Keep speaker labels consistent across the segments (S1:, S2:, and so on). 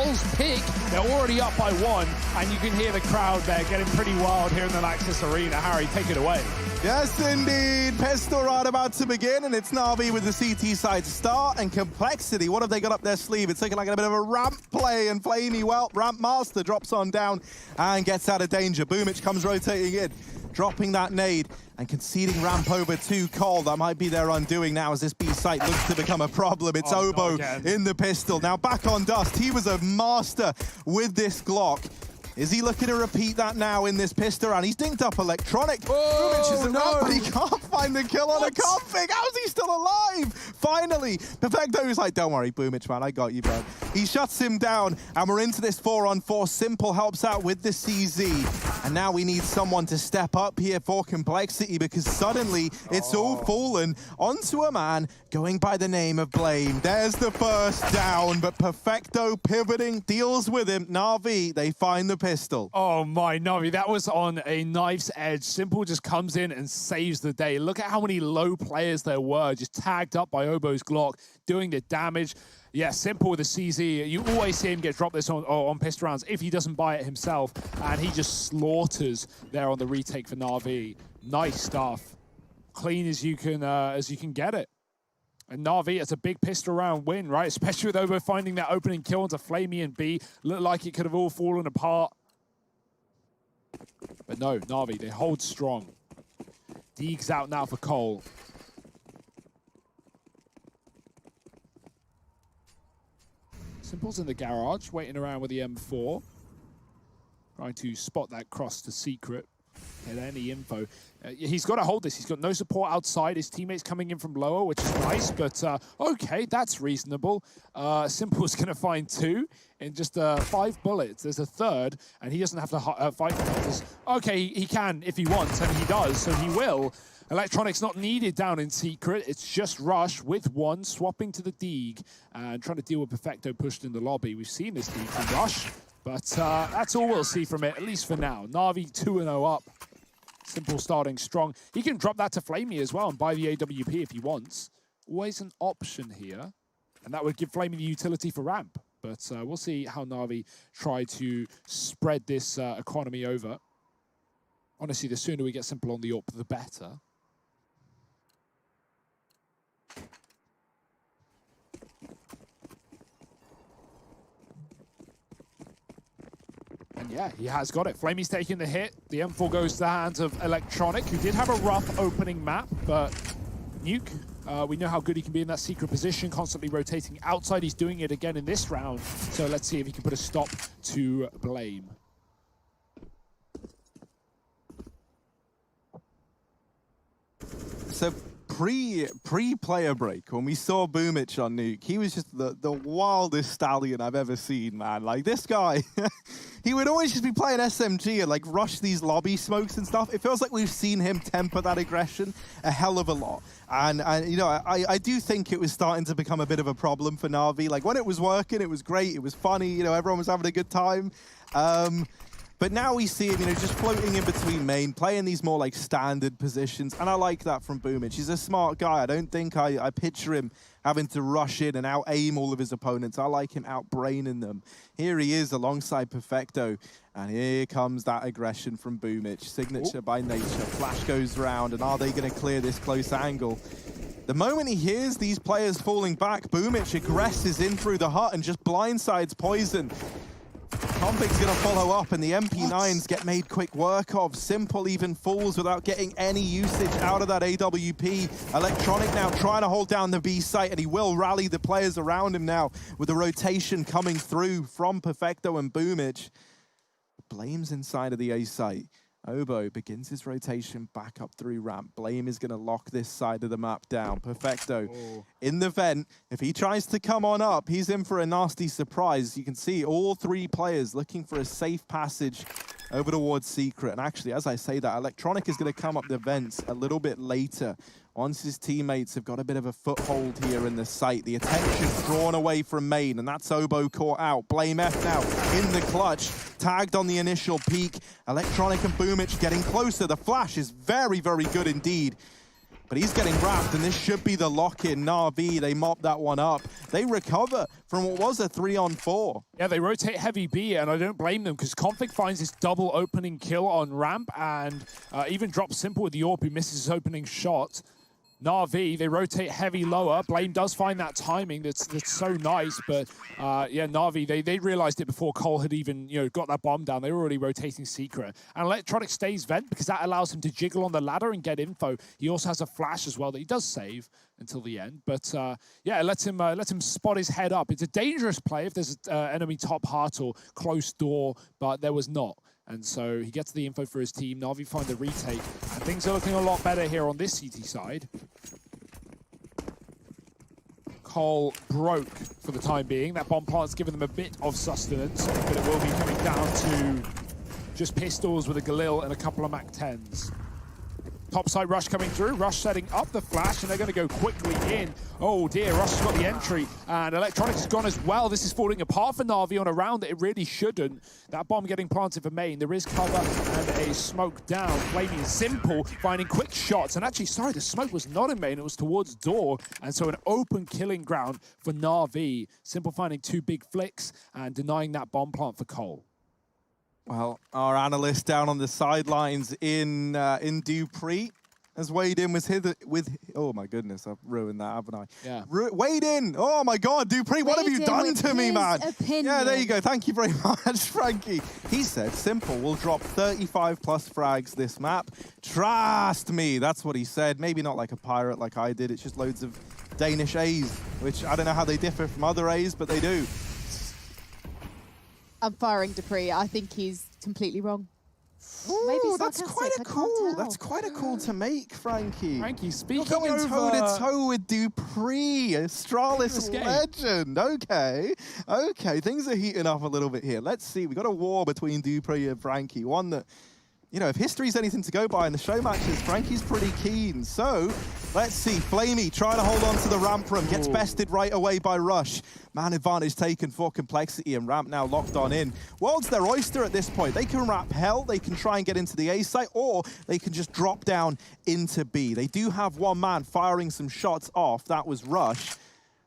S1: Cole's pick. They're already up by 1, and you can hear the crowd there getting pretty wild here in the Laxus Arena. Harry, take it away.
S2: Yes, indeed. Pistol round about to begin, and it's Navi with the CT side to start. And Complexity, what have they got up their sleeve? It's looking like a bit of a ramp play, and Flamey, well, Ramp Master drops on down and gets out of danger. Boomich comes rotating in, dropping that nade and conceding ramp over to Cole. That might be their undoing now as this B site looks to become a problem. It's Obo in the pistol. Now back on Dust. He was a master with this Glock. Is he looking to repeat that now in this pistol round? He's dinked up Electronic. Boomich is around, but he can't find the kill on a config. How is he still alive? Finally, Perfecto is like, don't worry, Boomich, man, I got you, bro. He shuts him down, and we're into this 4-on-4. Simple helps out with the CZ. And now we need someone to step up here for Complexity, because suddenly it's all fallen onto a man going by the name of Blame. There's the first down, but Perfecto pivoting, deals with him. Navi, they find the pistol.
S1: Oh my, Navi, that was on a knife's edge. Simple just comes in and saves the day. Look at how many low players there were, just tagged up by Obo's Glock, doing the damage. Yeah, Simple with the CZ. You always see him get dropped this on pistol rounds if he doesn't buy it himself, and he just slaughters there on the retake for Navi. Nice stuff. Clean as you can get it. And Navi, it's a big pistol round win, right? Especially with Obo finding that opening kill into Flamey and B. Looked like it could have all fallen apart. But no, Navi, they hold strong. Deeg's out now for Cole. Simple's in the garage, waiting around with the M4. Trying to spot that cross to Secret. Get any info. He's got to hold this. He's got no support outside. His teammates coming in from lower, which is nice, but okay, that's reasonable. Simple's going to find 2 in just 5 bullets. There's a third, and he doesn't have to fight for others. Okay, he can if he wants, and he does, so he will. Electronic's not needed down in Secret. It's just Rush with 1, swapping to the Deeg, and trying to deal with Perfecto pushed in the lobby. We've seen this Deeg from Rush, but that's all we'll see from it, at least for now. Navi 2-0 up. Simple starting strong. He can drop that to Flamey as well and buy the AWP if he wants. Always an option here. And that would give Flamey the utility for ramp. But we'll see how Navi try to spread this economy over. Honestly, the sooner we get Simple on the AWP, the better. And yeah, he has got it. Flamey's taking the hit. The M4 goes to the hands of Electronic, who did have a rough opening map, but Nuke, we know how good he can be in that secret position, constantly rotating outside. He's doing it again in this round. So let's see if he can put a stop to Blame.
S2: So pre-player break, when we saw Boomich on Nuke, he was just the wildest stallion I've ever seen, man. Like, this guy, he would always just be playing SMG and, like, rush these lobby smokes and stuff. It feels like we've seen him temper that aggression a hell of a lot. And you know, I do think it was starting to become a bit of a problem for Navi. Like, when it was working, it was great, it was funny, you know, everyone was having a good time. But now we see him, you know, just floating in between main, playing these more like standard positions. And I like that from Boomich. He's a smart guy. I don't think I picture him having to rush in and out-aim all of his opponents. I like him out-braining them. Here he is alongside Perfecto. And here comes that aggression from Boomich. Signature by nature. Flash goes round. And are they going to clear this close angle? The moment he hears these players falling back, Boomich aggresses in through the hut and just blindsides Poison. Config's going to follow up, and the MP9s get made quick work of. Simple even falls without getting any usage out of that AWP. Electronic now trying to hold down the B site, and he will rally the players around him now with the rotation coming through from Perfecto and Boomich. Blame's inside of the A site. Obo begins his rotation back up through ramp. Blame is going to lock this side of the map down. Perfecto in the vent. If he tries to come on up, he's in for a nasty surprise. You can see all 3 players looking for a safe passage over towards Secret. And actually, as I say that, Electronic is going to come up the vents a little bit later. Once his teammates have got a bit of a foothold here in the site, the attention's drawn away from main, and that's Obo caught out. Blame F now in the clutch, tagged on the initial peak. Electronic and Boomich getting closer. The flash is very, very good indeed. But he's getting wrapped, and this should be the lock-in. Navi, they mop that one up. They recover from what was a 3-on-4.
S1: Yeah, they rotate heavy B, and I don't blame them, because Config finds this double opening kill on ramp, and even drops Simple with the AWP, who misses his opening shot. Navi, they rotate heavy lower. Blame does find that timing that's so nice, but yeah, Navi, they realized it before Cole had even got that bomb down. They were already rotating secret. And Electronic stays vent because that allows him to jiggle on the ladder and get info. He also has a flash as well that he does save until the end, but yeah, let him spot his head up. It's a dangerous play if there's an enemy top heart or close door, but there was not. And so he gets the info for his team. Navi find the retake, and things are looking a lot better here on this CT side. Cole broke for the time being. That bomb plant's given them a bit of sustenance, but it will be coming down to just pistols with a Galil and a couple of MAC-10s. Topside Rush coming through. Rush setting up the flash, and they're going to go quickly in. Oh dear, Rush has got the entry, and Electronics has gone as well. This is falling apart for Navi on a round that it really shouldn't. That bomb getting planted for main. There is cover and a smoke down. Flaming Simple finding quick shots, and actually, sorry, the smoke was not in main. It was towards door, and so an open killing ground for Navi. Simple finding 2 big flicks and denying that bomb plant for Cole.
S2: Well, our analyst down on the sidelines in Dupree has weighed in with oh my goodness, I've ruined that, haven't I?
S1: Yeah.
S2: Weighed in. Oh my God, Dupree, what have you done to me, man?
S3: Opinion.
S2: Yeah, there you go. Thank you very much, Frankie. He said, Simple will drop 35 plus frags this map. Trust me. That's what he said. Maybe not like a pirate like I did. It's just loads of Danish A's, which I don't know how they differ from other A's, but they do.
S3: I'm firing Dupree. I think he's completely wrong.
S2: Ooh,
S3: Maybe
S2: that's quite a cool. That's quite a cool to make, Frankie.
S1: Frankie, speaking
S2: You're going
S1: of
S2: toe-to-toe with Dupree, Astralis legend. Okay, okay, things are heating up a little bit here. Let's see. We got a war between Dupree and Frankie. One that, if history's anything to go by in the show matches, Frankie's pretty keen. So, let's see. Flamey trying to hold on to the ramp room. Gets bested right away by Rush. Man advantage taken for Complexity, and ramp now locked on in. World's their oyster at this point. They can wrap hell, they can try and get into the A site, or they can just drop down into B. They do have one man firing some shots off. That was Rush.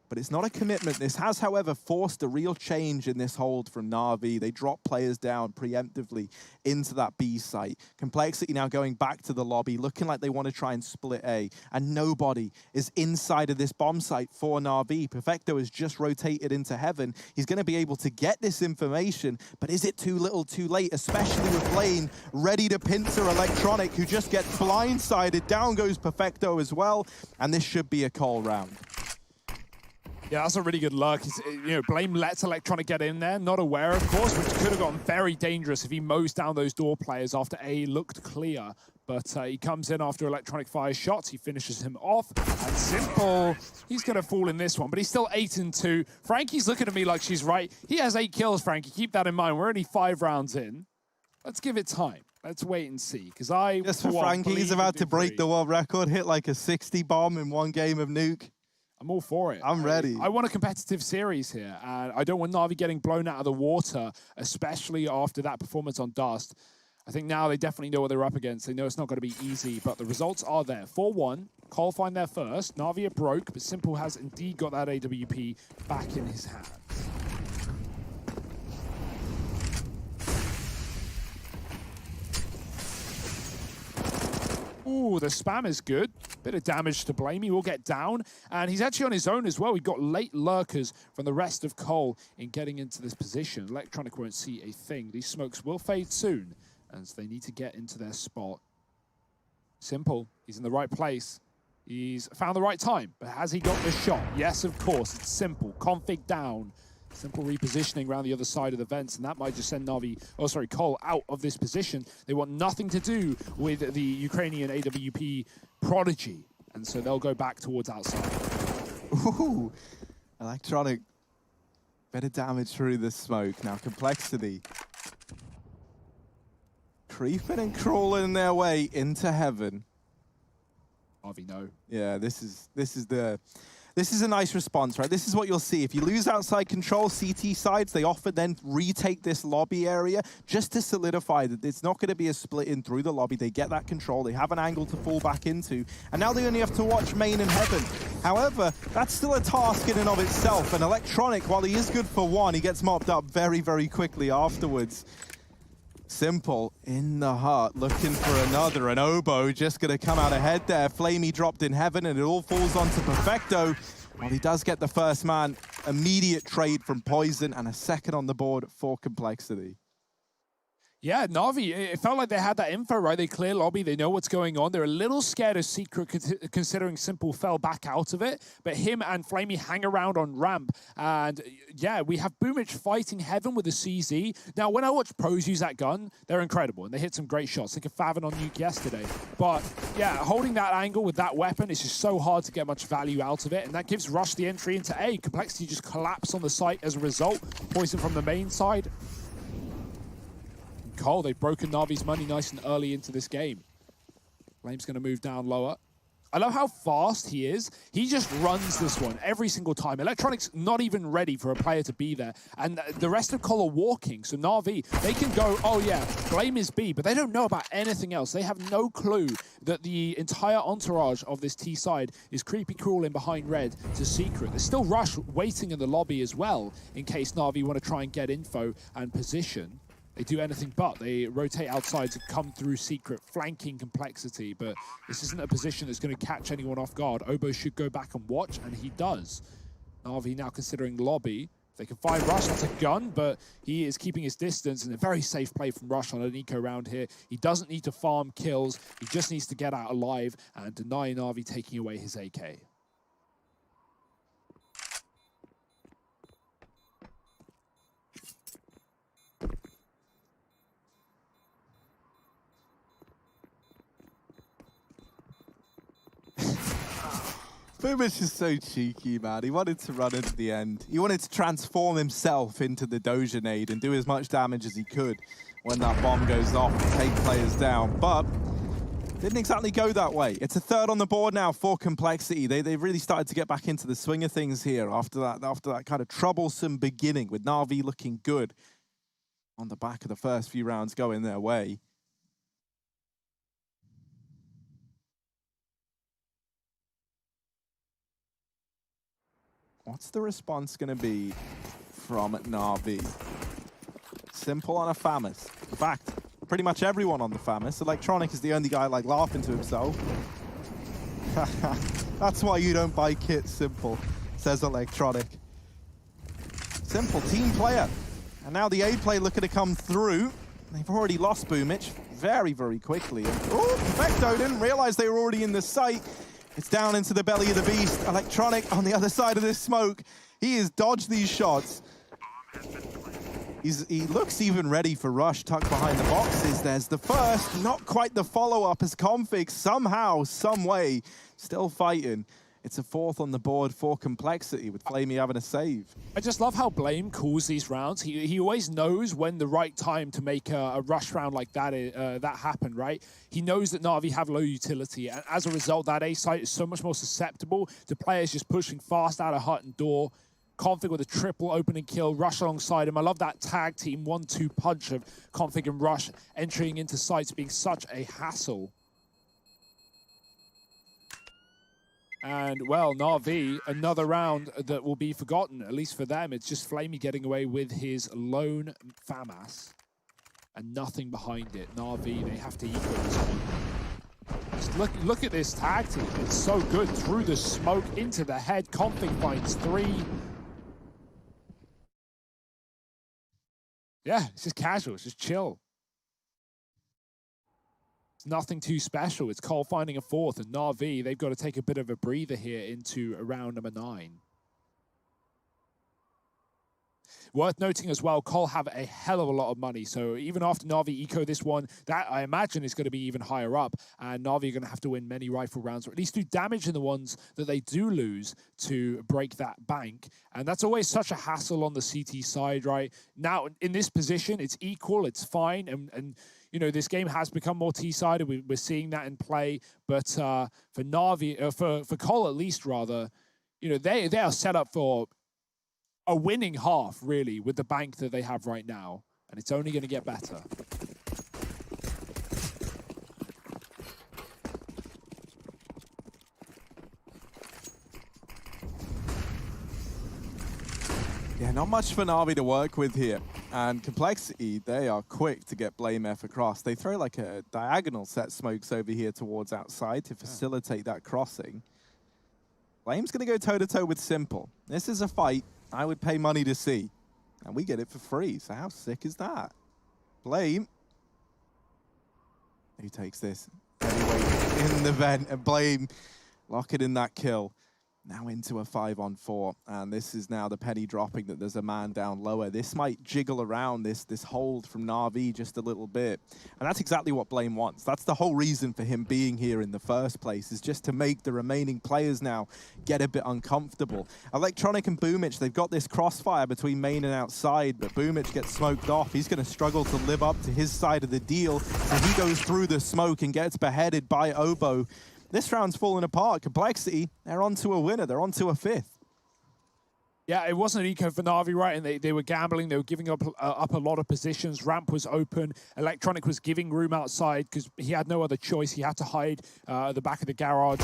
S2: But it's not a commitment. This has, however, forced a real change in this hold from Navi. They drop players down preemptively into that B site. Complexity now going back to the lobby, looking like they want to try and split A. And nobody is inside of this bomb site for Navi. Perfecto has just rotated into heaven. He's going to be able to get this information, but is it too little too late, especially with Blaine ready to pincer Electronic, who just gets blindsided. Down goes Perfecto as well, and this should be a call round.
S1: Yeah, that's a really good luck. Blame lets Electronic get in there, not aware, of course, which could have gotten very dangerous if he mows down those door players after A looked clear. But he comes in after Electronic fires shots. He finishes him off. And Simple, he's going to fall in this one, but he's still 8-2. Frankie's looking at me like she's right. He has 8 kills, Frankie. Keep that in mind. We're only 5 rounds in. Let's give it time. Let's wait and see, because
S2: Just for Frankie, he's about to break the world record, hit like a 60 bomb in one game of Nuke.
S1: I'm all for it.
S2: I'm ready.
S1: I want a competitive series here, and I don't want Navi getting blown out of the water, especially after that performance on Dust. I think now they definitely know what they're up against. They know it's not going to be easy, but the results are there. 4-1, Cole find their first. Navi are broke, but Simple has indeed got that AWP back in his hands. Ooh, the spam is good. Bit of damage to Blame. He will get down. And he's actually on his own as well. We've got late lurkers from the rest of Cole in getting into this position. Electronic won't see a thing. These smokes will fade soon, and so they need to get into their spot. Simple. He's in the right place. He's found the right time. But has he got the shot? Yes, of course. It's Simple. Config down. Simple repositioning around the other side of the vents, and that might just send Cole out of this position. They want nothing to do with the Ukrainian AWP prodigy, and so they'll go back towards outside.
S2: Ooh, Electronic, better damage through the smoke. Now Complexity, creeping and crawling their way into heaven.
S1: Harvey, no.
S2: Yeah, this is the This is a nice response, right? This is what you'll see. If you lose outside control, CT sides, they often then retake this lobby area just to solidify that it's not going to be a split in through the lobby. They get that control. They have an angle to fall back into. And now they only have to watch main and heaven. However, that's still a task in and of itself. And Electronic, while he is good for one, he gets mopped up very, very quickly afterwards. Simple in the heart, looking for another, and Obo just going to come out ahead there. Flamey dropped in heaven, and it all falls onto Perfecto. Well, he does get the first man. Immediate trade from Poison, and a second on the board for Complexity.
S1: Yeah, Navi, it felt like they had that info, right? They clear lobby, they know what's going on. They're a little scared of Secret considering Simple fell back out of it. But him and Flamey hang around on ramp. And yeah, we have Boomich fighting heaven with the CZ. Now, when I watch pros use that gun, they're incredible. And they hit some great shots, like a Favin on Nuke yesterday. But yeah, holding that angle with that weapon is just so hard to get much value out of it. And that gives Rush the entry into A. Complexity just collapse on the site as a result. Poison from the main side. Cole, they've broken Navi's money nice and early into this game. Flame's going to move down lower. I love how fast he is. He just runs this one every single time. Electronic's not even ready for a player to be there. And the rest of Cole are walking. So Navi, they can go, oh yeah, Flame is B, but they don't know about anything else. They have no clue that the entire entourage of this T side is creepy crawling behind red to Secret. There's still Rush waiting in the lobby as well, in case Navi want to try and get info and position. They do anything but. They rotate outside to come through Secret, flanking Complexity, but this isn't a position that's going to catch anyone off guard. Obo should go back and watch, and he does. Navi now considering lobby. If they can find Rush, that's a gun, but he is keeping his distance, and a very safe play from Rush on an eco round here. He doesn't need to farm kills. He just needs to get out alive and deny Navi taking away his AK.
S2: Boomich is so cheeky, man. He wanted to run into the end. He wanted to transform himself into the Doja nade and do as much damage as he could when that bomb goes off and take players down. But didn't exactly go that way. It's a third on the board now for Complexity. They really started to get back into the swing of things here after that kind of troublesome beginning with Navi looking good on the back of the first few rounds going their way. What's the response going to be from Navi? Simple on a FAMAS. In fact, pretty much everyone on the FAMAS. Electronic is the only guy like laughing to himself. That's why you don't buy kits, Simple, says Electronic. Simple, team player. And now the A play looking to come through. They've already lost Boomich very, very quickly. Oh, Perfecto didn't realize they were already in the site. It's down into the belly of the beast. Electronic on the other side of this smoke. He has dodged these shots. He looks even ready for Rush tucked behind the boxes. There's the first, not quite the follow-up as Config somehow, some way, still fighting. It's a fourth on the board for Complexity with Flamey having a save.
S1: I just love how Blame calls these rounds. He always knows when the right time to make a rush round like that happen, right? He knows that Navi have low utility, and as a result, that A site is so much more susceptible to players just pushing fast out of hut and door. Config with a triple opening kill, Rush alongside him. I love that tag team 1-2 punch of Config and Rush entering into sites being such a hassle. And, well, Navi, another round that will be forgotten, at least for them. It's just Flamey getting away with his lone FAMAS and nothing behind it. Navi, they have to equal this one. Just look at this tag team. It's so good. Through the smoke, into the head. Config finds 3. Yeah, it's just casual. It's just chill. Nothing too special. It's Cole finding a fourth, and Navi, they've got to take a bit of a breather here into round number 9. Worth noting as well, Cole have a hell of a lot of money. So even after Navi eco this one, that I imagine is going to be even higher up. And Navi are going to have to win many rifle rounds, or at least do damage in the ones that they do lose to break that bank. And that's always such a hassle on the CT side, right? Now, in this position, it's equal, it's fine. And you know, this game has become more T-sided. We're seeing that in play. But for Navi, for Cole at least, rather, you know, they are set up for a winning half, really, with the bank that they have right now. And it's only going to get better.
S2: Yeah, not much for Navi to work with here. And Complexity, they are quick to get Blame F across. They throw like a diagonal set smokes over here towards outside to facilitate that crossing. Blame's going to go toe-to-toe with Simple. This is a fight I would pay money to see. And we get it for free, so how sick is that? Blame. Who takes this? Heavyweight in the vent, and Blame lock it in that kill. Now into a 5-on-4, and this is now the penny dropping that there's a man down lower. This might jiggle around this hold from Navi just a little bit, and that's exactly what Blame wants. That's the whole reason for him being here in the first place, is just to make the remaining players now get a bit uncomfortable. Electronic and Boomich, they've got this crossfire between main and outside, but Boomich gets smoked off. He's going to struggle to live up to his side of the deal, so he goes through the smoke and gets beheaded by Obo. This round's falling apart. Complexity, they're on to a winner. They're on to a 5th.
S1: Yeah, it wasn't an eco for Navi, right? And they were gambling. They were giving up a lot of positions. Ramp was open. Electronic was giving room outside because he had no other choice. He had to hide at the back of the garage.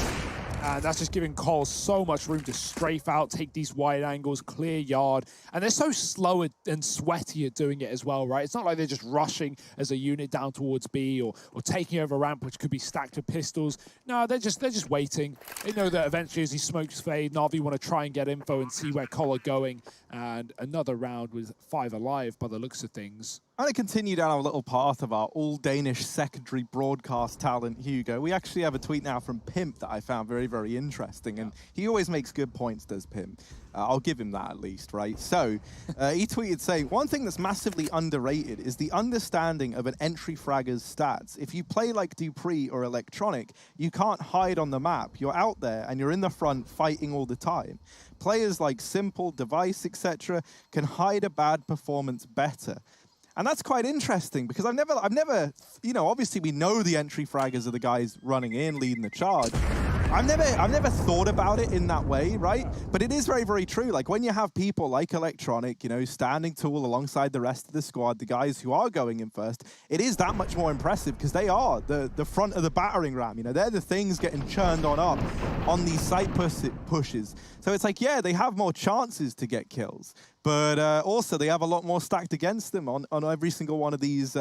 S1: And that's just giving Cole so much room to strafe out, take these wide angles, clear yard. And they're so slow and sweaty at doing it as well, right? It's not like they're just rushing as a unit down towards B or taking over ramp, which could be stacked with pistols. No, they're just waiting. They know that eventually as these smokes fade, Navi want to try and get info and see where Cole are going. And another round with 5 alive by the looks of things.
S2: I'm going to continue down a little path of our all-Danish secondary broadcast talent, Hugo. We actually have a tweet now from Pimp that I found very, very interesting, and he always makes good points, does Pimp. I'll give him that at least, right? So he tweeted saying, one thing that's massively underrated is the understanding of an entry fragger's stats. If you play like Dupree or Electronic, you can't hide on the map. You're out there and you're in the front fighting all the time. Players like Simple, Device, etc. can hide a bad performance better. And that's quite interesting because I've never, you know, obviously we know the entry fraggers are the guys running in, leading the charge. I've never thought about it in that way, right? But it is very, very true. Like when you have people like Electronic, you know, standing tall alongside the rest of the squad, the guys who are going in first, it is that much more impressive because they are the front of the battering ram. You know, they're the things getting churned on up on these site pushes. So it's like, yeah, they have more chances to get kills, but also they have a lot more stacked against them on every single one of these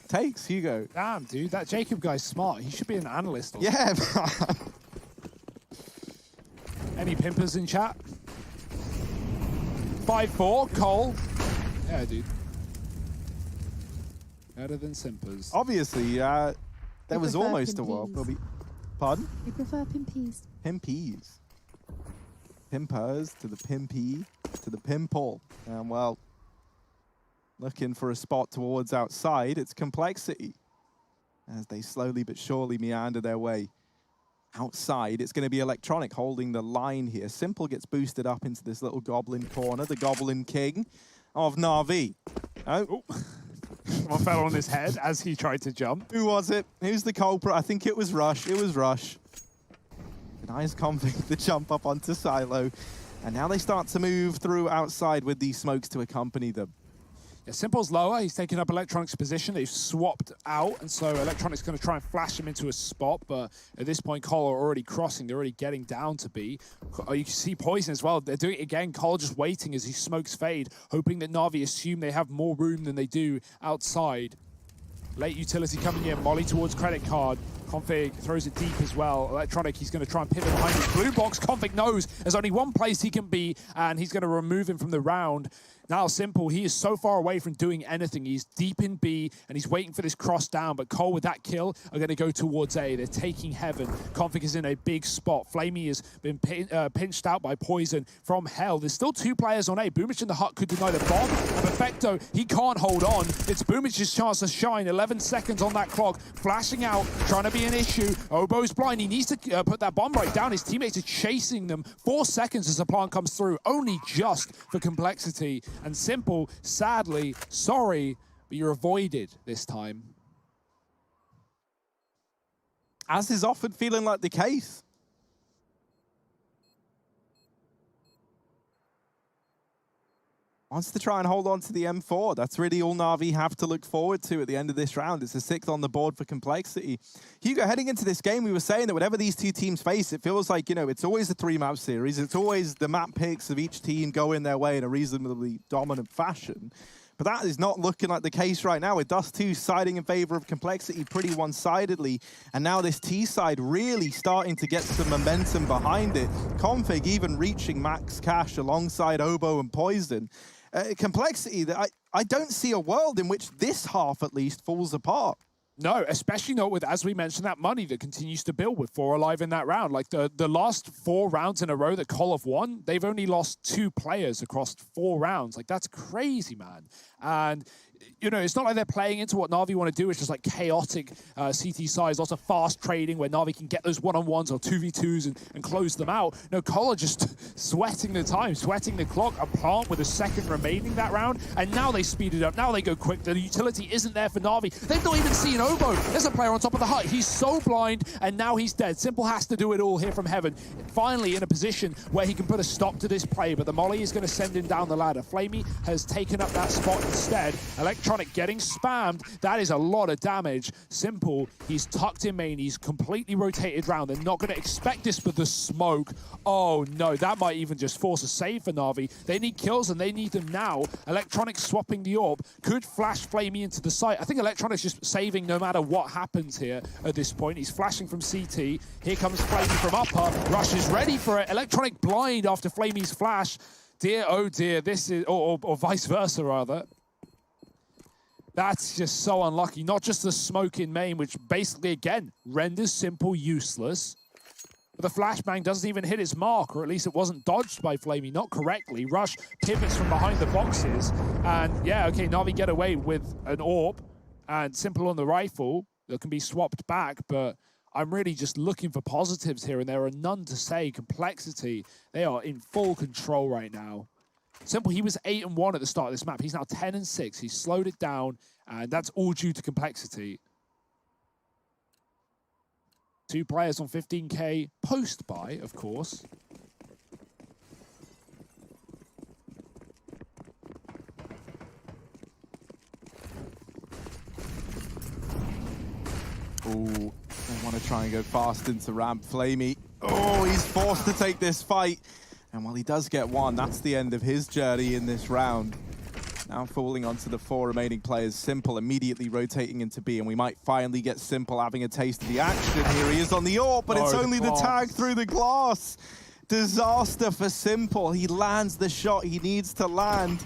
S2: takes. Hugo.
S1: Damn, dude, that Jacob guy's smart. He should be an analyst. Or
S2: yeah, man.
S1: Any pimpers in chat? 5-4, Cole. Yeah, dude. Better than simpers.
S2: Obviously, there was almost a world. Pardon?
S3: We prefer pimpies.
S2: Pimpies. Pimpers to the pimpy to the pimple. And well, looking for a spot towards outside, it's Complexity. As they slowly but surely meander their way outside, it's going to be Electronic holding the line here. Simple gets boosted up into this little goblin corner, the Goblin King of Navi. Oh.
S1: One fell on his head as he tried to jump.
S2: Who was it? Who's the culprit? I think it was Rush. It was Rush. Nice config to jump up onto Silo. And now they start to move through outside with these smokes to accompany them.
S1: Yeah, Simple's lower. He's taking up Electronic's position. They've swapped out, and so Electronic's going to try and flash him into a spot. But at this point, Cole are already crossing. They're already getting down to B. You can see Poison as well. They're doing it again. Cole just waiting as he smokes fade, hoping that Navi assume they have more room than they do outside. Late utility coming in. Molly towards credit card. Config throws it deep as well. Electronic, he's going to try and pivot behind his blue box. Config knows there's only one place he can be, and he's going to remove him from the round. Now Simple, he is so far away from doing anything. He's deep in B, and he's waiting for this cross down, but Cole with that kill are going to go towards A. They're taking Heaven. Config is in a big spot. Flamey has been pinched out by Poison from Hell. There's still 2 players on A. Boomich and the Hut could deny the bomb. Perfecto, he can't hold on. It's Boomich's chance to shine. 11 seconds on that clock. Flashing out, trying to be an issue. Obo's blind. He needs to put that bomb right down. His teammates are chasing them. 4 seconds as the plant comes through. Only just for Complexity. And Simple, sadly, sorry, but you're avoided this time.
S2: As is often feeling like the case. wants to try and hold on to the M4. That's really all Navi have to look forward to at the end of this round. It's a 6th on the board for Complexity. Hugo, heading into this game, we were saying that whenever these two teams face, it feels like, you know, it's always a 3-map series. It's always the map picks of each team going their way in a reasonably dominant fashion. But that is not looking like the case right now, with Dust 2 siding in favor of Complexity pretty one-sidedly. And now this T side really starting to get some momentum behind it. Config even reaching max cash alongside Oboe and Poison. Complexity, I don't see a world in which this half at least falls apart.
S1: No, especially not with, as we mentioned, that money that continues to build with 4 alive in that round. Like the last 4 rounds in a row that Col have won, they've only lost 2 players across 4 rounds. Like, that's crazy, man. And, you know, it's not like they're playing into what Navi want to do. It's just like chaotic CT size, lots of fast trading where Navi can get those one-on-ones or 2v2s and close them out. No, Col are just sweating the time, sweating the clock. A plant with a second remaining that round, and now they speed it up. Now they go quick. The utility isn't there for Navi. They've not even seen Oboe. There's a player on top of the hut. He's so blind, and now he's dead. Simple has to do it all here from heaven. Finally in a position where he can put a stop to this play, but the molly is going to send him down the ladder. Flamey has taken up that spot instead. Electronic getting spammed. That is a lot of damage. Simple, he's tucked in main. He's completely rotated round. They're not going to expect this, but the smoke. Oh no, that might even just force a save for Navi. They need kills and they need them now. Electronic swapping the orb. Could flash Flamey into the site. I think Electronic's just saving no matter what happens here at this point. He's flashing from CT. Here comes Flamey from upper. Rush is ready for it. Electronic blind after Flamey's flash. Dear, oh dear, this is, or vice versa rather. That's just so unlucky. Not just the smoke in main, which basically, again, renders Simple useless. But the flashbang doesn't even hit its mark, or at least it wasn't dodged by Flamey, not correctly. Rush pivots from behind the boxes. And yeah, okay, Navi get away with an orb and Simple on the rifle that can be swapped back, but I'm really just looking for positives here, and there are none to say. Complexity, they are in full control right now. Simple, he was 8-1 at the start of this map. He's now 10-6. He's slowed it down, and that's all due to Complexity. 2 players on 15K post-buy, of course.
S2: Ooh, they want to try and go fast into ramp. Flamey, oh, he's forced to take this fight. And while he does get one, that's the end of his journey in this round. Now falling onto the 4 remaining players. Simple immediately rotating into B, and we might finally get Simple having a taste of the action. Here he is on the AWP, but it's only the tag through the glass. Disaster for Simple. He lands the shot he needs to land.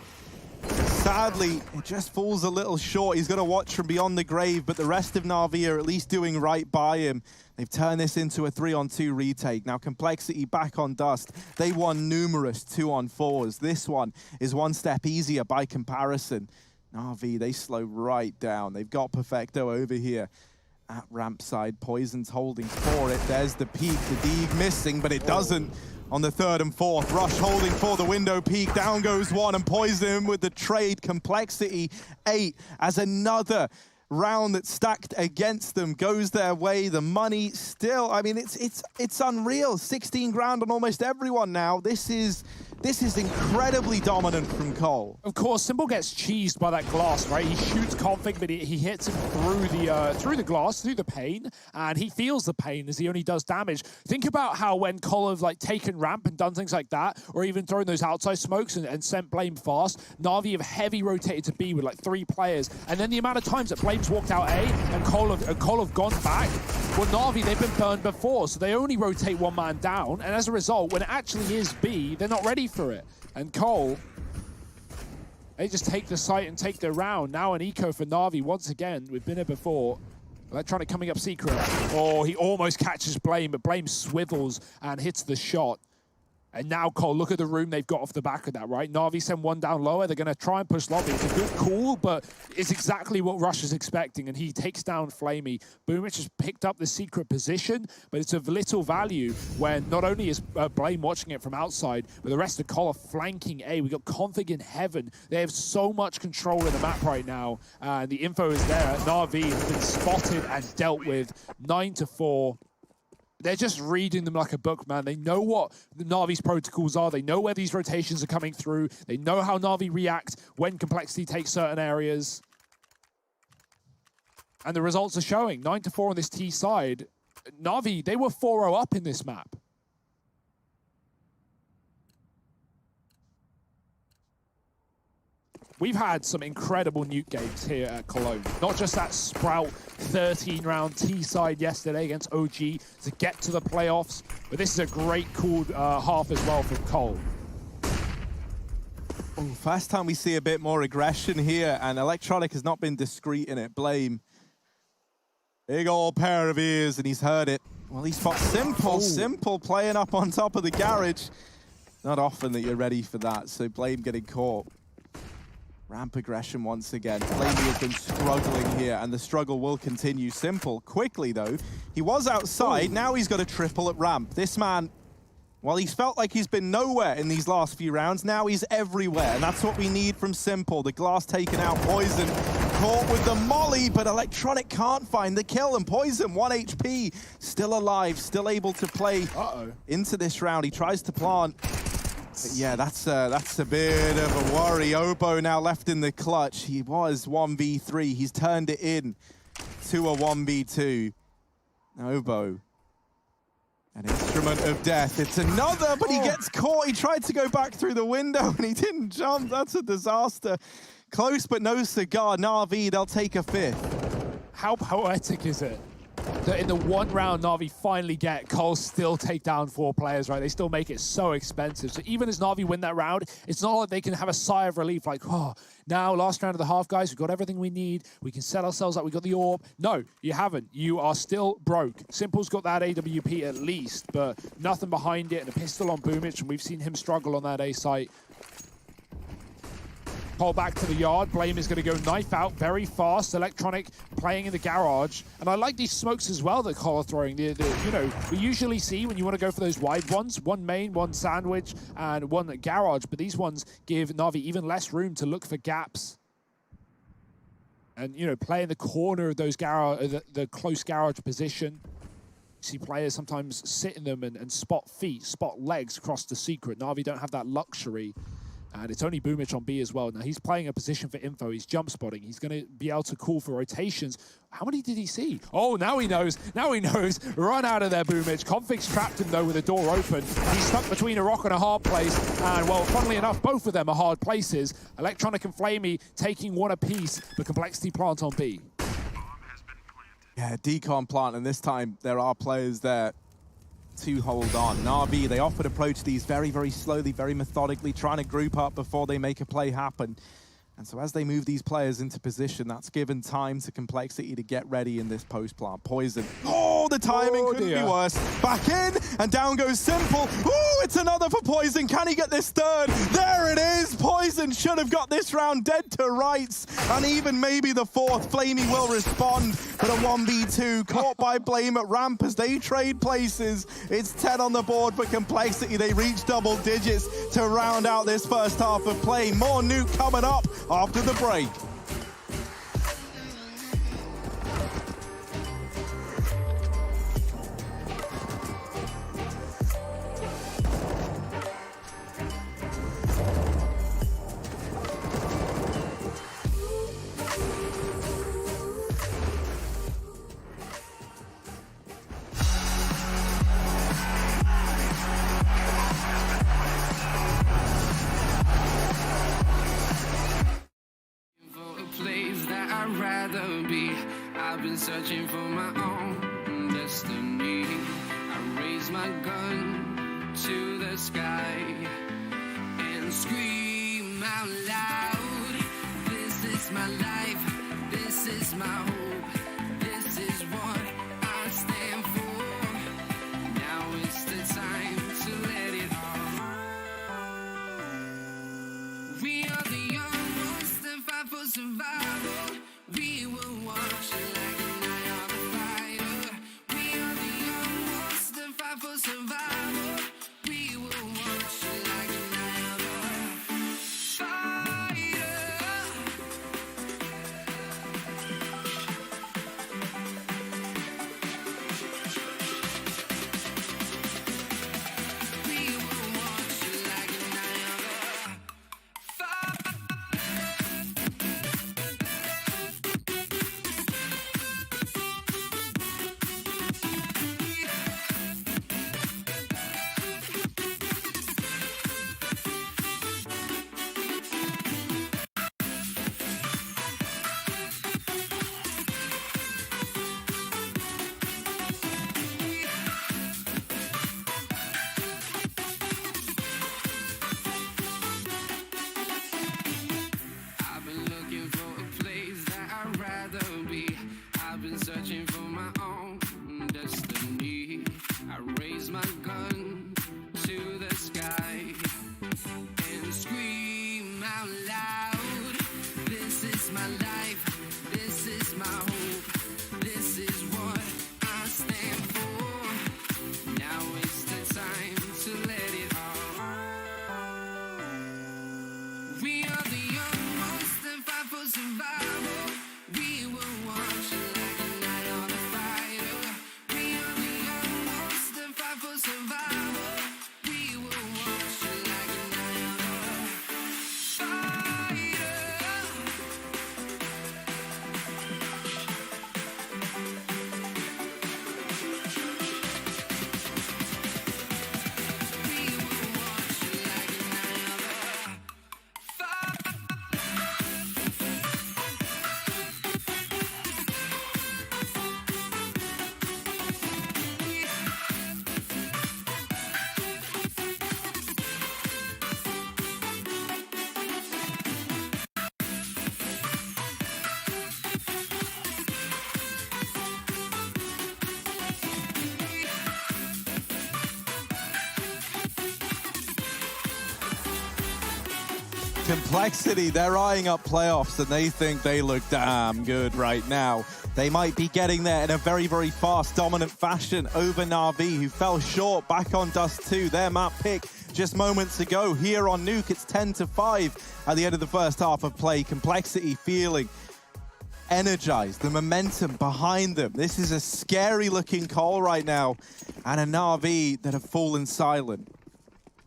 S2: Sadly, it just falls a little short. He's got to watch from beyond the grave, but the rest of Navi are at least doing right by him. They've turned this into a 3-on-2 retake. Now Complexity back on Dust. They won numerous 2-on-4s. This one is one step easier by comparison. Navi, they slow right down. They've got Perfecto over here at ramp side. Poison's holding for it. There's the peak. The Deeg missing, but it doesn't. On the 3rd and 4th, Rush holding for the window peak. Down goes one, and Poison with the trade. Complexity 8 as another round that's stacked against them goes their way. The money still, I mean, it's unreal. 16 grand on almost everyone now. This is incredibly dominant from Cole.
S1: Of course, Simple gets cheesed by that glass, right? He shoots Config, but he hits him through the glass, through the pane, and he feels the pain as he only does damage. Think about how when Cole have like taken ramp and done things like that, or even thrown those outside smokes and sent Blame fast, Navi have heavy rotated to B with like 3 players, and then the amount of times that Blame's walked out A and Cole have gone back. Well, Navi, they've been burned before, so they only rotate 1 man down, and as a result, when it actually is B, they're not ready for it. And Cole, they just take the site and take the round. Now an eco for Navi once again. We've been here before. Electronic coming up secret. Oh, he almost catches Blame, but Blame swivels and hits the shot. And now Cole, look at the room they've got off the back of that, right? Navi send 1 down lower. They're going to try and push lobby. It's a good call, but it's exactly what Rush is expecting. And he takes down Flamey. Boomich has picked up the secret position, but it's of little value when not only is Blame watching it from outside, but the rest of Cole are flanking A. We got Config in heaven. They have so much control in the map right now. And the info is there. Navi has been spotted and dealt with. 9-4. They're just reading them like a book, man. They know what the Navi's protocols are. They know where these rotations are coming through. They know how Navi react when Complexity takes certain areas. And the results are showing. 9-4 on this T side. Navi, they were 4-0 up in this map. We've had some incredible Nuke games here at Cologne. Not just that Sprout 13-round T-side yesterday against OG to get to the playoffs, but this is a great cool half as well from Cole.
S2: Oh, first time we see a bit more aggression here, and Electronic has not been discreet in it. Blame. Big old pair of ears, and he's heard it. Well, he spots Simple.
S1: Oh.
S2: Simple playing up on top of the garage. Not often that you're ready for that, so Blame getting caught. Ramp aggression once again. Blamey has been struggling here, and the struggle will continue. Simple, quickly though. He was outside, now he's got a triple at ramp. This man, well, he's felt like he's been nowhere in these last few rounds. Now he's everywhere, and that's what we need from Simple. The glass taken out, Poison caught with the molly, but Electronic can't find the kill, and Poison, 1 HP, still alive, still able to play into this round. He tries to plant. But yeah, that's a bit of a worry. Obo now left in the clutch. He was 1v3. He's turned it in to a 1v2. Obo, an instrument of death. It's another, but he gets caught. He tried to go back through the window and he didn't jump. That's a disaster. Close, but no cigar. Navi, they'll take a fifth.
S1: How poetic is it that in the one round Navi finally get Cole still take down 4 players, right? They still make it so expensive. So even as Navi win that round, it's not like they can have a sigh of relief like, oh, now last round of the half, guys, we've got everything we need. We can set ourselves up. We got the orb. No, you haven't. You are still broke. Simple's got that AWP at least, but nothing behind it, and a pistol on Boomich, and we've seen him struggle on that A site. Cole back to the yard. Blame is going to go knife out very fast. Electronic playing in the garage. And I like these smokes as well that Cole are throwing. You know, we usually see when you want to go for those wide ones, 1 main, 1 sandwich, and 1 garage. But these ones give Navi even less room to look for gaps. And, you know, play in the corner of those garage, the close garage position. You see players sometimes sit in them and spot feet, spot legs across the secret. Navi don't have that luxury. And it's only Boomich on B as well. Now, he's playing a position for info. He's jump spotting. He's going to be able to call for rotations. How many did he see? Oh, now he knows. Now he knows. Run out of there, Boomich. Config's trapped him, though, with the door open. He's stuck between a rock and a hard place. And, well, funnily enough, both of them are hard places. Electronic and Flamey taking 1 apiece, but Complexity plant on B.
S2: Yeah, decon plant, and this time there are players there to hold on. Navi, they often approach these very, very slowly, very methodically, trying to group up before they make a play happen. And so as they move these players into position, that's given time to Complexity to get ready in this post-plant. Poison. Oh, the timing couldn't be worse. Back in, and down goes Simple. Oh, it's another for Poison. Can he get this third? There it is. Poison should have got this round dead to rights. And even maybe the 4th. Flamey will respond, but a 1v2 caught by Blame at ramp as they trade places. It's 10 on the board for Complexity. They reach double digits to round out this first half of play. More Nuke coming up after the break.
S4: I've been searching for my own destiny. I raise my gun to the sky and scream out loud. This is my life, this is my hope, this is what I stand for. Now it's the time to let it all. We are the young ones that fight for survival. We will watch it like an eye of a fighter. We are the young ones that fight for survival. We will watch it like an eye of a fighter. We will watch it like a night on a fire. We are the young ones that fight for survival. We will watch it like a night on a fire. We will watch it like a night on a
S2: Complexity, they're eyeing up playoffs and they think they look damn good right now. They might be getting there in a very, very fast, dominant fashion over Navi, who fell short back on Dust 2. Their map pick just moments ago here on Nuke. It's 10-5 at the end of the first half of play. Complexity feeling energized, the momentum behind them. This is a scary looking call right now, and a Navi that have fallen silent.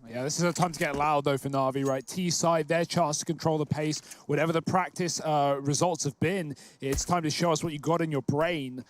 S1: Yeah, this is a time to get loud, though, for Navi, right? T-side, their chance to control the pace. Whatever the practice results have been, it's time to show us what you got in your brain.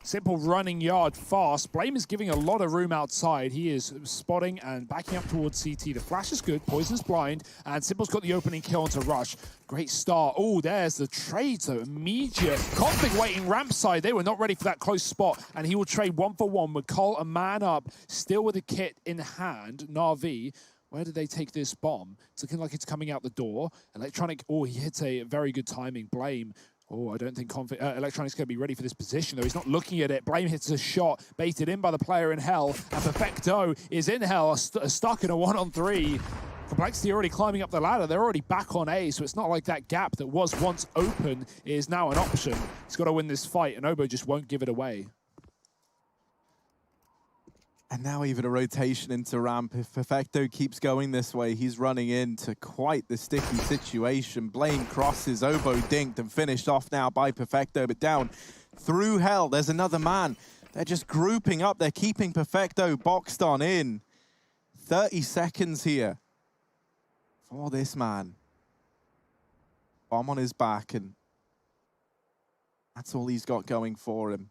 S1: Simple running yard fast. Blame is giving a lot of room outside. He is spotting and backing up towards CT. The flash is good, Poison's blind, and Simple's got the opening kill onto Rush. Great start. Oh, there's the trade, so immediate. Config waiting ramp side. They were not ready for that close spot, and he will trade 1-for-1 with Cole a man up, still with a kit in hand. Navi, where did they take this bomb? It's looking like it's coming out the door. Electronic, oh, he hits a very good timing. Blame. Oh, I don't think Electronic's going to be ready for this position, though. He's not looking at it. Blame hits a shot, baited in by the player in Hell, and Perfecto is in Hell, stuck in a 1-on-3. Complexity already climbing up the ladder. They're already back on A, so it's not like that gap that was once open is now an option. He's got to win this fight, and Obo just won't give it away.
S2: And now even a rotation into ramp. If Perfecto keeps going this way, he's running into quite the sticky situation. Blame crosses, Obo dinked and finished off now by Perfecto, but down through Hell, there's another man. They're just grouping up. They're keeping Perfecto boxed on in. 30 seconds here for this man. Bomb on his back, and that's all he's got going for him.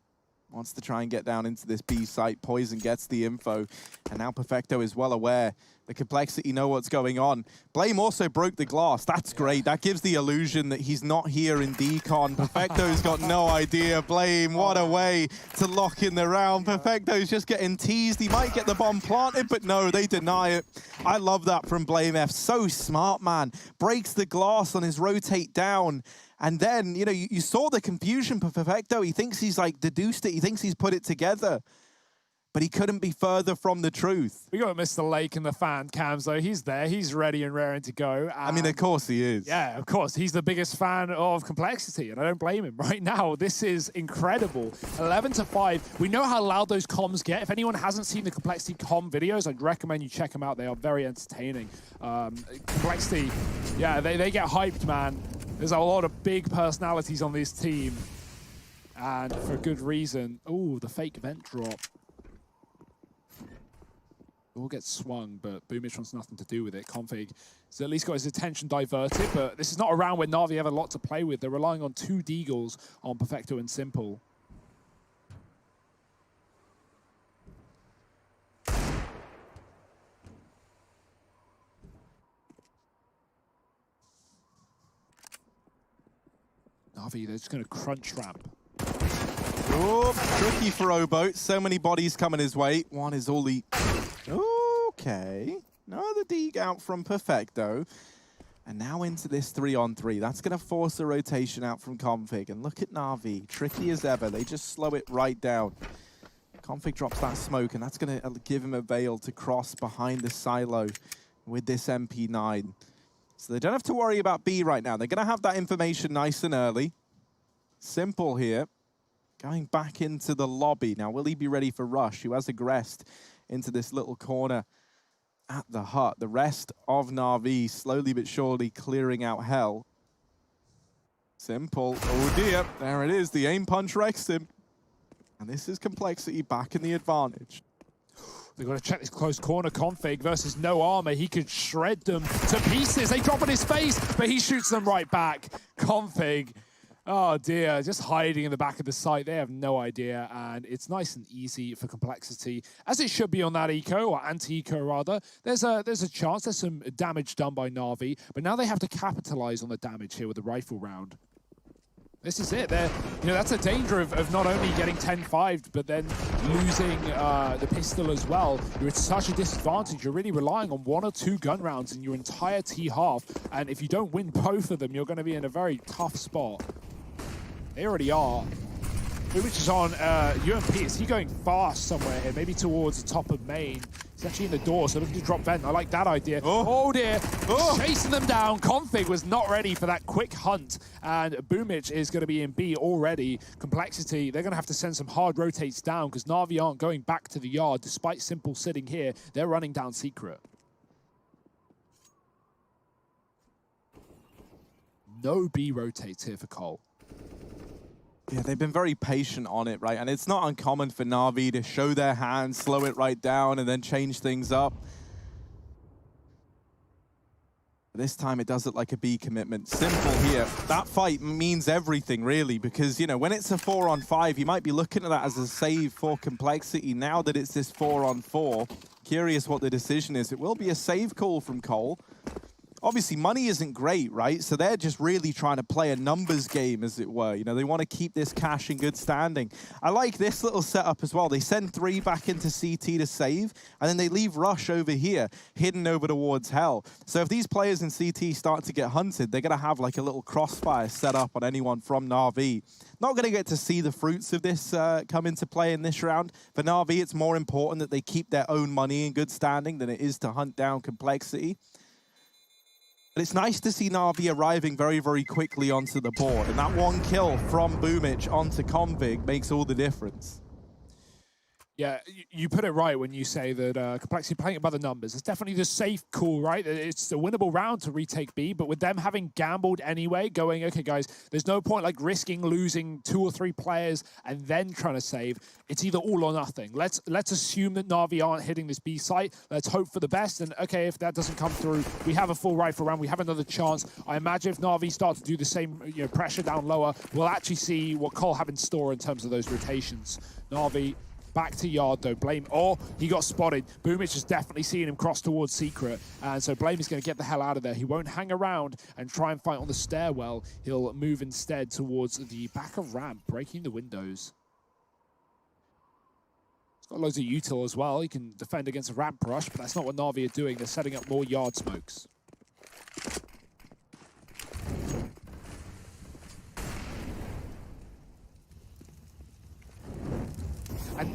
S2: Wants to try and get down into this B site. Poison gets the info, and now Perfecto is well aware. The Complexity know what's going on. Blame also broke the glass. That's great. That gives the illusion that he's not here in decon. Perfecto's got no idea. Blame, what a way to lock in the round. Perfecto's just getting teased. He might get the bomb planted, but no, they deny it. I love that from Blame F. So smart, man. Breaks the glass on his rotate down. And then, you know, you saw the confusion for Perfecto. He thinks he's like deduced it. He thinks he's put it together. But he couldn't be further from the truth.
S1: We got Mr. Lake in the fan cams, though. He's there. He's ready and raring to go. And
S2: I mean, of course he is.
S1: yeah, of course. He's the biggest fan of Complexity, and I don't blame him. Right now, this is incredible. 11-5. We know how loud those comms get. If anyone hasn't seen the Complexity comm videos, I'd recommend you check them out. They are very entertaining. Complexity, yeah, they get hyped, man. There's a lot of big personalities on this team, and for good reason. Ooh, the fake vent drop. All gets swung, but Boomich wants nothing to do with it. Config has at least got his attention diverted, but this is not a round where Navi have a lot to play with. They're relying on two Deagles on Perfecto and Simple. Navi, they're just going to crunch ramp.
S2: Oh, tricky for Obo. So many bodies coming his way. One is all the... Okay. Another dig out from Perfecto. And now into this 3-on-3. That's going to force a rotation out from Config. And look at Navi. Tricky as ever. They just slow it right down. Config drops that smoke, and that's going to give him a veil to cross behind the silo with this MP9. So they don't have to worry about B right now. They're going to have that information nice and early. Simple here. Going back into the lobby. Now, will he be ready for Rush, who has aggressed into this little corner at the hut? The rest of Navi slowly but surely clearing out Hell. Simple. Oh dear, there it is. The aim punch wrecks him. And this is Complexity back in the advantage.
S1: They've got to check this close corner config versus no armor. He could shred them to pieces. They drop in his face, but he shoots them right back. Config, oh dear, just hiding in the back of the site. They have no idea, and it's nice and easy for Complexity, as it should be on that eco, or anti-eco rather. There's a chance, there's some damage done by Navi, but now they have to capitalize on the damage here with the rifle round. This is it. That's a danger of not only getting 10-5'd, but then losing the pistol as well. You're at such a disadvantage. You're really relying on 1 or 2 gun rounds in your entire T-half. And if you don't win both of them, you're going to be in a very tough spot. They already are. Which is on UMP. Is he going fast somewhere here? Maybe towards the top of main. He's actually in the door, so looking to drop vent. I like that idea. Oh dear. Oh. Chasing them down. Config was not ready for that quick hunt. And Boomich is going to be in B already. Complexity, they're going to have to send some hard rotates down because Navi aren't going back to the yard. Despite Simple sitting here, they're running down Secret. No B rotates here for Cole.
S2: Yeah, they've been very patient on it, right? And it's not uncommon for Navi to show their hand, slow it right down, and then change things up. This time it does it like a B commitment. Simple here. That fight means everything, really, because, you know, when it's a 4-on-5, you might be looking at that as a save for Complexity. Now that it's this 4-on-4, curious what the decision is. It will be a save call from Cole. Obviously, money isn't great, right? So they're just really trying to play a numbers game, as it were. You know, they want to keep this cash in good standing. I like this little setup as well. They send 3 back into CT to save, and then they leave Rush over here, hidden over towards Hell. So if these players in CT start to get hunted, they're going to have like a little crossfire set up on anyone from Navi. Not going to get to see the fruits of this come into play in this round. For Navi, it's more important that they keep their own money in good standing than it is to hunt down Complexity. But it's nice to see Navi arriving very, very quickly onto the board. And that 1 kill from Boomich onto Config makes all the difference.
S1: Yeah, you put it right when you say that Complexity playing it by the numbers. It's definitely the safe call, right? It's a winnable round to retake B, but with them having gambled anyway, going, okay, guys, there's no point like risking losing 2 or 3 players and then trying to save. It's either all or nothing. Let's assume that Navi aren't hitting this B site. Let's hope for the best. And okay, if that doesn't come through, we have a full rifle round. We have another chance. I imagine if Navi start to do the same, you know, pressure down lower, we'll actually see what Cole have in store in terms of those rotations. Navi back to yard though. Blame, oh, he got spotted. Boomich is definitely seeing him cross towards Secret. And so Blame is going to get the hell out of there. He won't hang around and try and fight on the stairwell. He'll move instead towards the back of ramp, breaking the windows. He's got loads of util as well. He can defend against a ramp rush, but that's not what Navi are doing. They're setting up more yard smokes.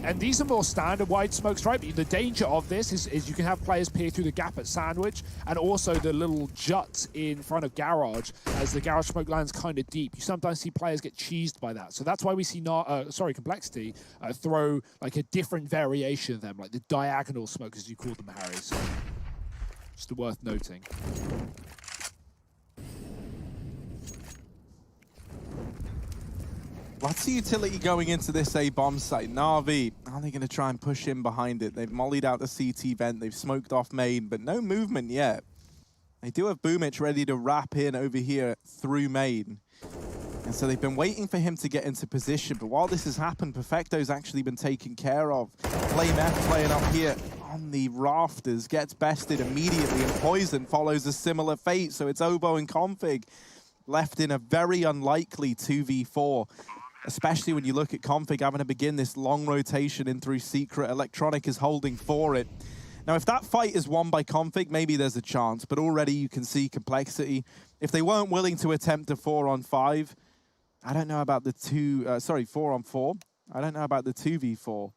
S1: And these are more standard wide smokes, right? But the danger of this is you can have players peer through the gap at Sandwich and also the little jut in front of Garage as the Garage smoke lands kind of deep. You sometimes see players get cheesed by that. So that's why we see Complexity throw like a different variation of them, like the diagonal smoke, as you call them, Harry. So just worth noting.
S2: What's the utility going into this A bomb site? Navi, are they going to try and push in behind it? They've mollied out the CT vent, they've smoked off main, but no movement yet. They do have Boomich ready to wrap in over here through main. And so they've been waiting for him to get into position, but while this has happened, Perfecto's actually been taken care of. Flame F playing up here on the rafters, gets bested immediately, and Poison follows a similar fate, so it's Oboe and Config left in a very unlikely 2v4. Especially when you look at Config having to begin this long rotation in through Secret. Electronic is holding for it. Now, if that fight is won by Config, maybe there's a chance, but already you can see Complexity. If they weren't willing to attempt a 4-on-5, I don't know about the 4-on-4. I don't know about the 2v4.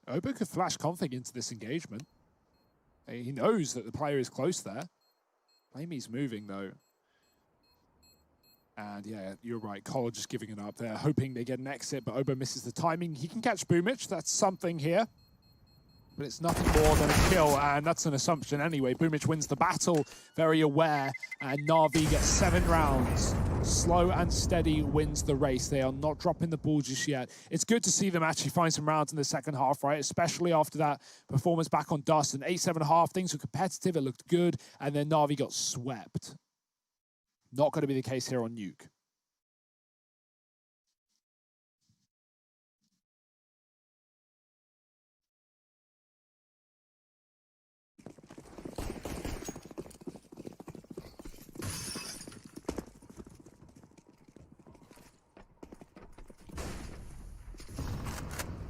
S1: Oboe could flash Config into this engagement. He knows that the player is close there. Blamey's moving, though. And yeah, you're right. Cole just giving it up there, hoping they get an exit, but Oboe misses the timing. He can catch Boomich. That's something here. But it's nothing more than a kill, and that's an assumption anyway. Boomich wins the battle, very aware, and Navi gets 7 rounds. Slow and steady wins the race. They are not dropping the ball just yet. It's good to see them actually find some rounds in the second half, right? Especially after that performance back on Dust. And 8-7.5, things were competitive, it looked good, and then Navi got swept. Not going to be the case here on Nuke.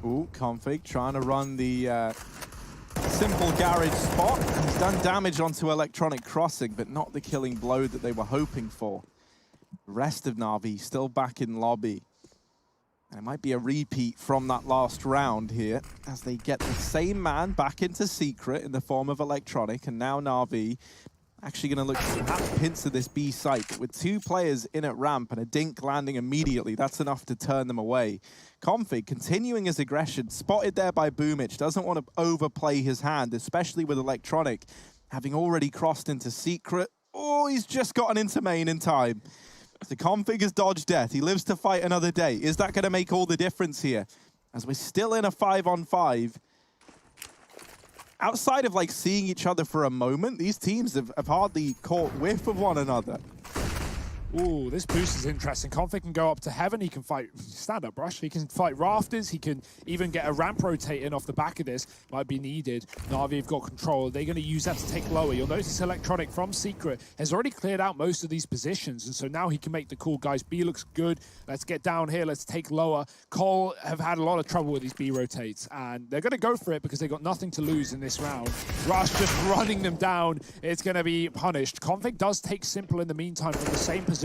S2: Ooh, Config trying to run the simple garage spot. He's done damage onto Electronic Crossing, but not the killing blow that they were hoping for. The rest of Navi still back in lobby. And it might be a repeat from that last round here as they get the same man back into Secret in the form of Electronic, and now Navi actually going to look to snap pints of this B site. But with 2 players in at ramp and a dink landing immediately, that's enough to turn them away. Config continuing his aggression, spotted there by Boomich, doesn't want to overplay his hand, especially with Electronic having already crossed into Secret. Oh, he's just gotten into main in time. So Config has dodged death. He lives to fight another day. Is that going to make all the difference here? As we're still in a 5-on-5. Outside of like seeing each other for a moment, these teams have hardly caught whiff of one another.
S1: Ooh, this boost is interesting. Config can go up to heaven. He can fight stand-up rush. He can fight rafters. He can even get a ramp rotating off the back of this. Might be needed. Navi have got control. They're going to use that to take lower. You'll notice Electronic from Secret has already cleared out most of these positions. And so now he can make the call. Guys, B looks good. Let's get down here. Let's take lower. Cole have had a lot of trouble with these B rotates. And they're going to go for it because they've got nothing to lose in this round. Rush just running them down. It's going to be punished. Config does take Simple in the meantime from the same position.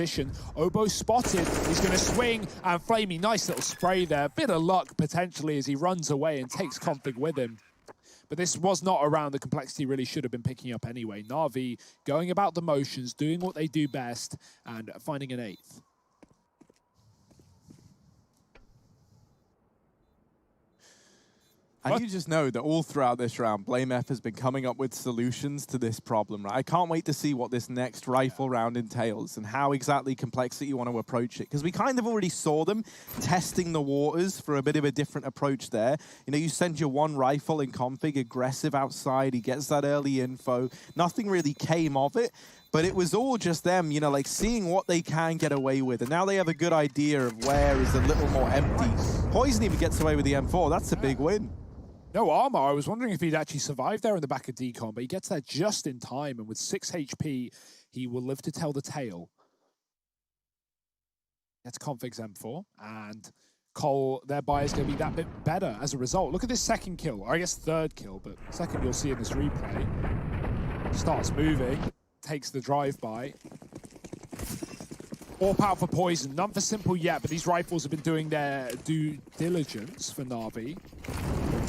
S1: Obo spotted. He's going to swing and Flamey. Nice little spray there. Bit of luck potentially as he runs away and takes Config with him. But this was not a round the complexity really should have been picking up anyway. Navi going about the motions, doing what they do best, and finding an 8th.
S2: And you just know that all throughout this round, BlameF has been coming up with solutions to this problem, right? I can't wait to see what this next rifle round entails and how exactly complexity you want to approach it. Because we kind of already saw them testing the waters for a bit of a different approach there. You know, you send your one rifle in Config, aggressive outside, he gets that early info. Nothing really came of it. But it was all just them, you know, like seeing what they can get away with. And now they have a good idea of where is a little more empty. Poison even gets away with the M4. That's a big win.
S1: No armor. I was wondering if he'd actually survived there in the back of Decon, but he gets there just in time, and with 6 HP, he will live to tell the tale. That's Config's M4, and Cole, thereby, is going to be that bit better as a result. Look at this second kill, or I guess third kill, but second you'll see in this replay. Starts moving, takes the drive-by. All power for Poison, none for Simple yet, but these rifles have been doing their due diligence for Navi.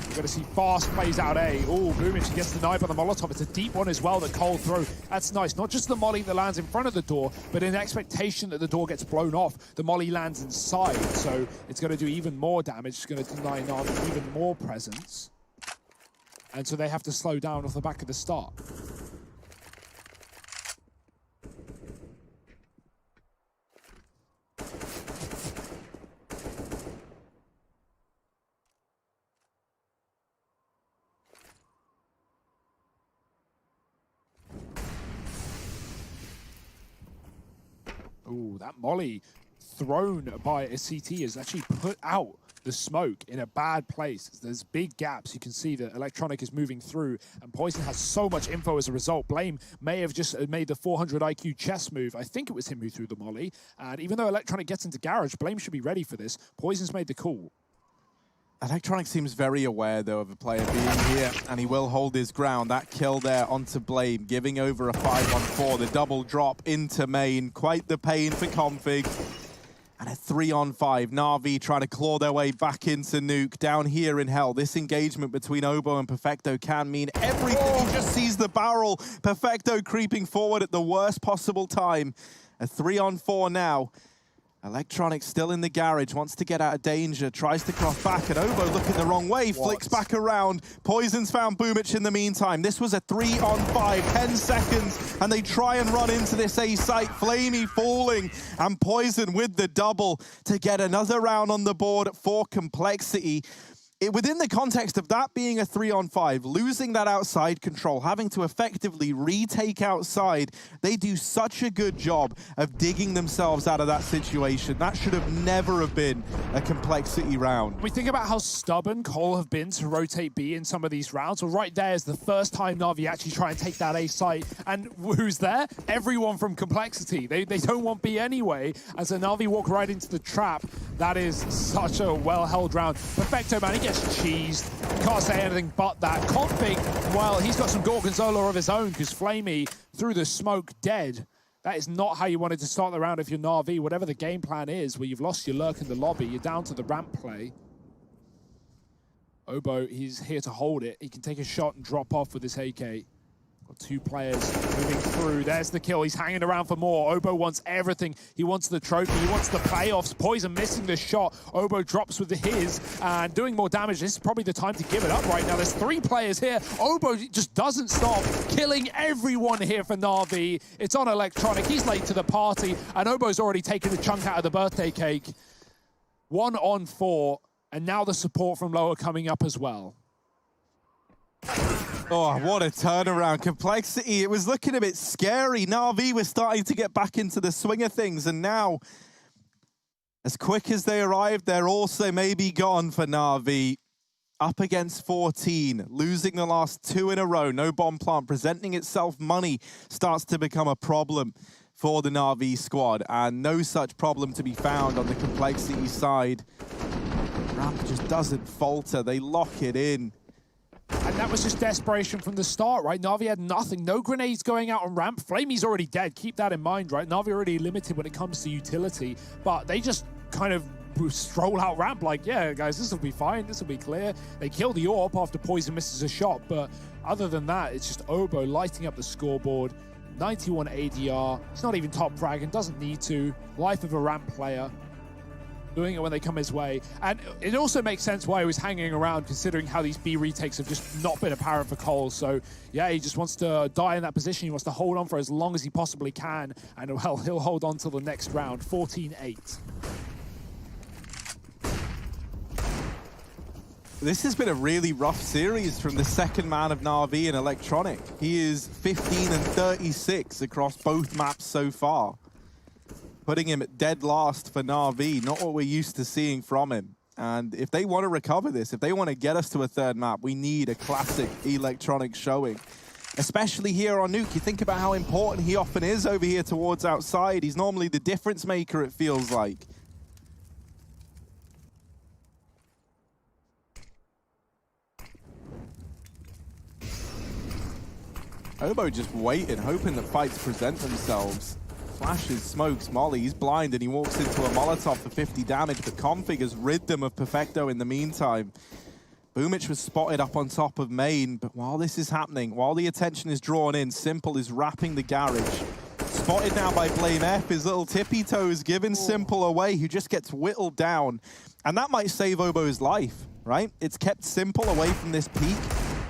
S1: We're going to see fast plays out A. Oh, Boomich, he gets denied by the Molotov. It's a deep one as well that Cole threw. That's nice. Not just the molly that lands in front of the door, but in expectation that the door gets blown off, the molly lands inside. So it's going to do even more damage. It's going to deny Navi even more presence. And so they have to slow down off the back of the start. Ooh, that molly thrown by a CT has actually put out the smoke in a bad place. There's big gaps. You can see that Electronic is moving through, and Poison has so much info as a result. Blame may have just made the 400 IQ chess move. I think it was him who threw the molly. And even though Electronic gets into Garage, Blame should be ready for this. Poison's made the call.
S2: Electronic seems very aware, though, of a player being here, and he will hold his ground. That kill there onto Blame, giving over a 5-on-4. The double drop into main. Quite the pain for Config. And a 3-on-5. Navi trying to claw their way back into Nuke. Down here in Hell, this engagement between Obo and Perfecto can mean everything. He just sees the barrel. Perfecto creeping forward at the worst possible time. A 3-on-4 now. Electronic still in the garage, wants to get out of danger, tries to cross back, and Obo looking the wrong way, flicks back around. Poison's found Boomich in the meantime. This was a 3-on-5, 10 seconds, and they try and run into this A site. Flamey falling, and Poison with the double to get another round on the board for Complexity. Within the context of that being a 3-on-5, losing that outside control, having to effectively retake outside, they do such a good job of digging themselves out of that situation. That should have never have been a Complexity round.
S1: We think about how stubborn Cole have been to rotate B in some of these rounds. Well, right there is the first time Navi actually try and take that A site. And who's there? Everyone from Complexity. They don't want B anyway. As a Navi walk right into the trap, that is such a well-held round. Perfecto, man, he gets cheesed. Can't say anything but that. Config, well, he's got some Gorgonzola of his own because Flamey through the smoke dead. That is not how you wanted to start the round if you're Navi. Whatever the game plan is, where you've lost your lurk in the lobby, you're down to the ramp play. Obo, he's here to hold it. He can take a shot and drop off with this AK. Got two players moving through. There's the kill. He's hanging around for more. Obo wants everything. He wants the trophy. He wants the playoffs. Poison missing the shot. Obo drops with his and doing more damage. This is probably the time to give it up right now. There's three players here. Obo just doesn't stop, killing everyone here for Navi. It's on Electronic. He's late to the party, and Obo's already taken a chunk out of the birthday cake. 1-on-4, and now the support from lower coming up as well.
S2: Oh, what a turnaround. Complexity, it was looking a bit scary. Navi was starting to get back into the swing of things, and now, as quick as they arrived, they're also maybe gone for Navi. Up against 14, losing the last two in a row. No bomb plant presenting itself. Money starts to become a problem for the Navi squad, and no such problem to be found on the Complexity side. Ramp just doesn't falter. They lock it in.
S1: And that was just desperation from the start, right? Navi had nothing. No grenades going out on ramp. Flamey's already dead. Keep that in mind, right? Navi already limited when it comes to utility. But they just kind of stroll out ramp like, yeah, guys, this will be fine. This will be clear. They kill the AWP after Poison misses a shot. But other than that, it's just Obo lighting up the scoreboard. 91 ADR. He's not even top frag and doesn't need to. Life of a ramp player. Doing it when they come his way. And it also makes sense why he was hanging around, considering how these B retakes have just not been apparent for Cole. So yeah, he just wants to die in that position. He wants to hold on for as long as he possibly can. And well, he'll hold on till the next round. 14-8.
S2: This has been a really rough series from the second man of Navi and Electronic. He is 15 and 36 across both maps so far, putting him at dead last for Navi, not what we're used to seeing from him. And if they want to recover this, if they want to get us to a third map, we need a classic Electronic showing. Especially here on Nuke, you think about how important he often is over here towards outside. He's normally the difference maker, it feels like. Obo just waiting, hoping that fights present themselves. Flashes, smokes, Molly, he's blind and he walks into a Molotov for 50 damage, but Config has rid them of Perfecto in the meantime. Boomich was spotted up on top of main, but while this is happening, while the attention is drawn in, Simple is wrapping the garage. Spotted now by Blame F, his little tippy toes giving Simple away, who just gets whittled down. And that might save Obo's life, right? It's kept Simple away from this peak.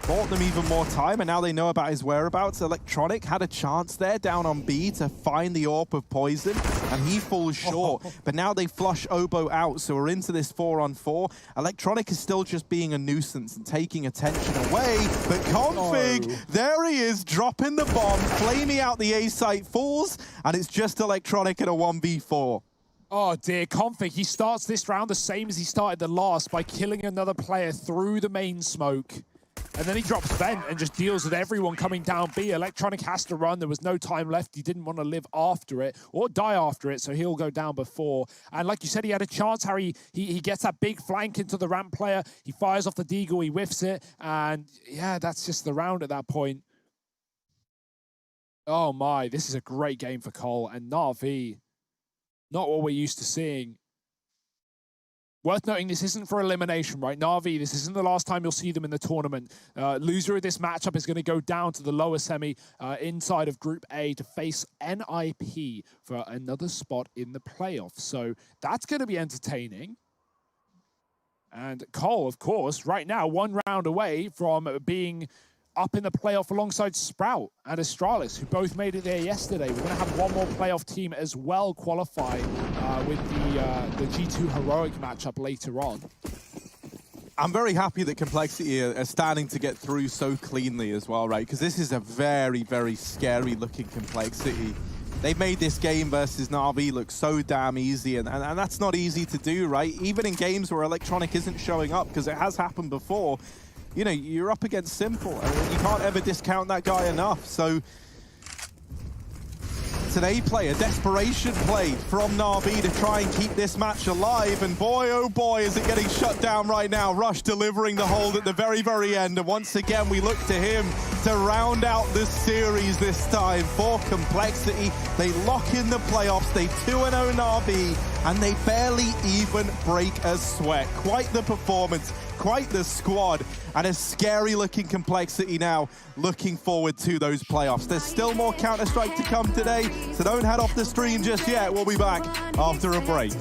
S2: Bought them even more time, and now they know about his whereabouts. Electronic had a chance there down on B to find the AWP of Poison, and he falls short. But now they flush Obo out, so we're into this 4-on-4. Electronic is still just being a nuisance and taking attention away, but Config, there he is, dropping the bomb, flaming out the A site, falls, and it's just Electronic in a 1v4.
S1: Oh dear, Config, he starts this round the same as he started the last by killing another player through the main smoke. And then he drops vent and just deals with everyone coming down B. Electronic has to run. There was no time left. He didn't want to live after it or die after it, so he'll go down before. And like you said, he had a chance, Harry. He gets that big flank into the ramp player. He fires off the deagle. He whiffs it. And yeah, that's just the round at that point. Oh my, this is a great game for Cole. And Navi, not what we're used to seeing. Worth noting, this isn't for elimination, right? Navi, this isn't the last time you'll see them in the tournament. Loser of this matchup is going to go down to the lower semi inside of Group A to face NIP for another spot in the playoffs. So that's going to be entertaining. And Cole, of course, right now, 1 round away from being up in the playoff alongside Sprout and Astralis, who both made it there yesterday. We're going to have one more playoff team as well qualify with the G2 Heroic matchup later on.
S2: I'm very happy that Complexity are starting to get through so cleanly as well, right? Because this is a very, very scary looking Complexity. They made this game versus Navi look so damn easy, and that's not easy to do, right? Even in games where Electronic isn't showing up, because it has happened before. You know, you're up against Simple, and you can't ever discount that guy enough. So today play, a desperation play from Navi to try and keep this match alive, and boy, oh boy, is it getting shut down right now. Rush delivering the hold at the very, very end, and once again, we look to him to round out this series this time for Complexity. They lock in the playoffs, they 2-0 Navi, and they barely even break a sweat. Quite the performance, quite the squad, and a scary looking Complexity now looking forward to those playoffs. There's still more Counter-Strike to come today, so don't head off the stream just yet. We'll be back after a break.